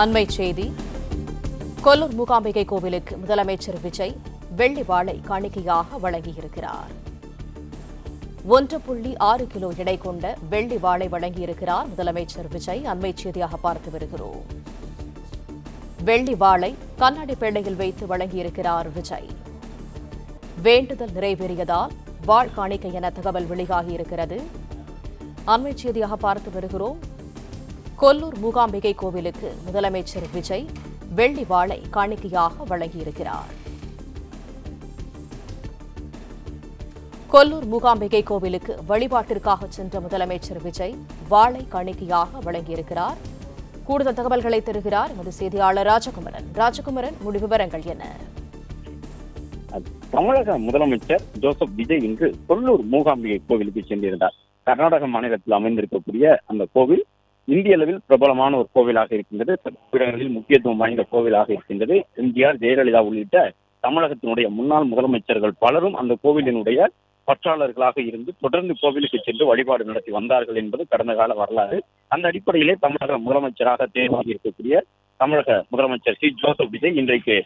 அண்மைச் செய்தி. கொல்லூர் மூகாம்பிகை கோவிலுக்கு முதலமைச்சர் விஜய் வெள்ளி வாளை காணிக்கையாக வழங்கியிருக்கிறார். 1.6 கிலோ எடை கொண்ட வெள்ளி வாளை வழங்கியிருக்கிறார் முதலமைச்சர் விஜய். அண்மைச் செய்தியாக பார்த்து வருகிறோம். வெள்ளி வாளை கண்ணாடி பேழையில் வைத்து வழங்கியிருக்கிறார் விஜய். வேண்டுதல் நிறைவேறியதால் வாள் காணிக்கை என தகவல் வெளியாகியிருக்கிறது. அண்மைச் செய்தியாக பார்த்து வருகிறோம். கொல்லூர் மூகாம்பிகை கோவிலுக்கு முதலமைச்சர் விஜய் வெள்ளி வாளை காணிக்கையாக வழங்கியிருக்கிறார். கொல்லூர் மூகாம்பிகை கோவிலுக்கு வழிபாட்டிற்காக சென்ற முதலமைச்சர் விஜய் வாளை காணிக்கையாக வழங்கியிருக்கிறார். கூடுதல் தகவல்களை தருகிறார் எமது செய்தியாளர் ராஜகுமரன். ராஜகுமரன், முழு விவரங்கள் என்ன? தமிழக முதலமைச்சர் ஜோசப் விஜய் இன்று கொல்லூர் மூகாம்பிகை கோவிலுக்கு சென்றிருந்தார். கர்நாடக மாநிலத்தில் அமைந்திருக்கக்கூடிய அந்த கோவில் இந்திய அளவில் பிரபலமான ஒரு கோவிலாக இருக்கின்றது. இடங்களில் முக்கியத்துவம் வாய்ந்த கோவிலாக இருக்கின்றது. எம்ஜிஆர், ஜெயலலிதா உள்ளிட்ட தமிழகத்தினுடைய முன்னாள் முதலமைச்சர்கள் பலரும் அந்த கோவிலினுடைய பற்றாளர்களாக இருந்து தொடர்ந்து கோவிலுக்கு சென்று வழிபாடு நடத்தி வந்தார்கள் என்பது கடந்த கால வரலாறு. அந்த அடிப்படையிலே தமிழக முதலமைச்சராக தேர்வாகி இருக்கக்கூடிய தமிழக முதலமைச்சர் ஜோசப் விஜய் இன்றைக்கு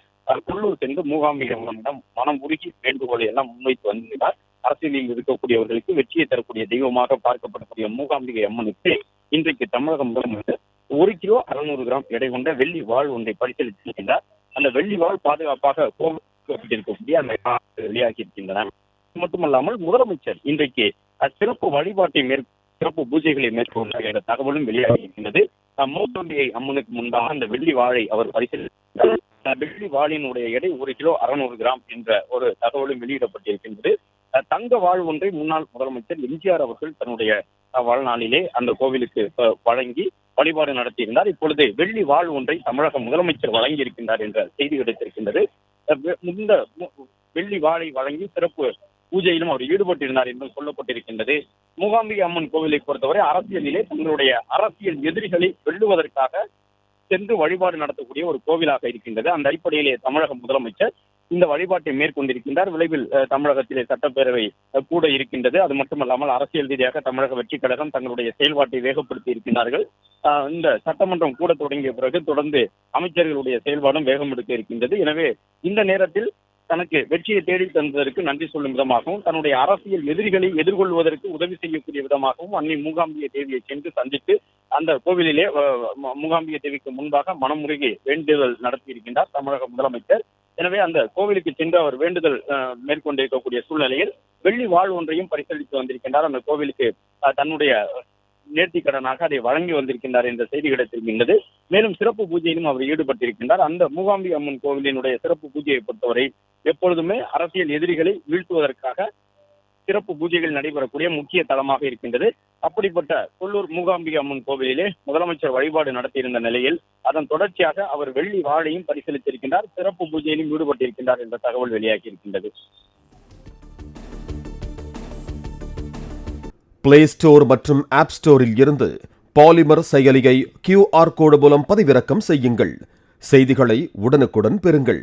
கொல்லூர் சென்று மூகாம்பிகை அம்மனிடம் மனம் உருகி வேண்டுகோளை எல்லாம் முன்வைத்து வந்திருந்தார். அரசியலில் இருக்கக்கூடியவர்களுக்கு வெற்றியை தரக்கூடிய தெய்வமாக பார்க்கப்படக்கூடிய மூகாம்பிகை அம்மனுக்கு இன்றைக்கு தமிழக முதலமைச்சர் 1 கிலோ 600 கிராம் எடை கொண்ட வெள்ளி வாள் ஒன்றை பரிசீலித்திருக்கின்றார். அந்த வெள்ளி வாள் பாதுகாப்பாக கோவிலிருக்கக்கூடிய அந்த வெளியாகி இருக்கின்றன. இது மட்டுமல்லாமல் முதலமைச்சர் இன்றைக்கு சிறப்பு வழிபாட்டை சிறப்பு பூஜைகளை மேற்கொண்டார் என்ற தகவலும் வெளியாகி இருக்கின்றது. மூகாம்பிகை அம்மனுக்கு முன்பாக அந்த வெள்ளி வாளை அவர் பரிசீலித்தார். வெள்ளி வாளினுடைய எடை 1 கிலோ 600 கிராம் என்ற ஒரு தகவலும் வெளியிடப்பட்டிருக்கின்றது. தங்க வாழ் ஒன்றை முன்னாள் முதலமைச்சர் எம்ஜிஆர் அவர்கள் தன்னுடைய வாழ்நாளிலே அந்த கோவிலுக்கு வழங்கி வழிபாடு நடத்தியிருந்தார். இப்பொழுது வெள்ளி வாழ் ஒன்றை தமிழக முதலமைச்சர் வழங்கி இருக்கின்றார் என்ற செய்தி கிடைத்திருக்கின்றது. இந்த வெள்ளி வாளை வழங்கி சிறப்பு பூஜையிலும் அவர் ஈடுபட்டிருந்தார் என்றும் சொல்லப்பட்டிருக்கின்றது. மூகாம்பிகை அம்மன் கோவிலை பொறுத்தவரை அரசியலிலே தங்களுடைய அரசியல் எதிரிகளை வெல்லுவதற்காக சென்று வழிபாடு நடத்தக்கூடிய ஒரு கோவிலாக இருக்கின்றது. அந்த அடிப்படையிலே தமிழக முதலமைச்சர் இந்த வழிபாட்டை மேற்கொண்டிருக்கின்றார். விரைவில் தமிழகத்திலே சட்டப்பேரவை கூட இருக்கின்றது. அது மட்டுமல்லாமல் அரசியல் ரீதியாக தமிழக வெற்றிக் கழகம் தங்களுடைய செயல்பாட்டை வேகப்படுத்தி இருக்கின்றார்கள். இந்த சட்டமன்றம் கூட தொடங்கிய பிறகு தொடர்ந்து அமைச்சர்களுடைய செயல்பாடும் வேகம் எடுக்க இருக்கின்றது. எனவே இந்த நேரத்தில் தனக்கு வெற்றியை தேடி தந்ததற்கு நன்றி சொல்லும் விதமாகவும் தன்னுடைய அரசியல் எதிரிகளை எதிர்கொள்வதற்கு உதவி செய்யக்கூடிய விதமாகவும் அன்னை மூகாம்பிகை தேவியை சென்று சந்தித்து அந்த கோவிலிலே மூகாம்பிகை தேவிக்கு முன்பாக மனமுருகி வேண்டுதல் நடத்தியிருக்கின்றார் தமிழக முதலமைச்சர். எனவே அந்த கோவிலுக்கு சென்று அவர் வேண்டுதல் மேற்கொண்டிருக்கக்கூடிய சூழ்நிலையில் வெள்ளி வாழ் ஒன்றையும் பரிசீலித்து வந்திருக்கின்றார். அந்த கோவிலுக்கு தன்னுடைய நேர்த்தி கடனாக அதை வழங்கி வந்திருக்கின்றார் என்ற செய்தி கிடைத்திருக்கின்றது. மேலும் சிறப்பு பூஜையிலும் அவர் ஈடுபட்டிருக்கின்றார். அந்த மூகாம்பிகை அம்மன் கோவிலினுடைய சிறப்பு பூஜையை பொறுத்தவரை எப்பொழுதுமே அரசியல் எதிரிகளை வீழ்த்துவதற்காக சிறப்பு பூஜைகள் நடைபெறக்கூடிய முக்கிய தளமாக இருக்கின்றது. அப்படிப்பட்ட கொல்லூர் மூகாம்பிகை அம்மன் கோவிலிலே முதலமைச்சர் வழிபாடு நடத்தியிருந்த நிலையில் அதன் தொடர்ச்சியாக அவர் வெள்ளி வாளையும் பரிசீலித்திருக்கின்றார். சிறப்பு பூஜையிலும் ஈடுபட்டிருக்கின்றார் என்ற தகவல் வெளியாகி இருக்கின்றது. பிளே ஸ்டோர் மற்றும் ஆப் ஸ்டோரில் இருந்து பாலிமர் செயலியை QR கோடு மூலம் பதிவிறக்கம் செய்யுங்கள். செய்திகளை உடனுக்குடன் பெறுங்கள்.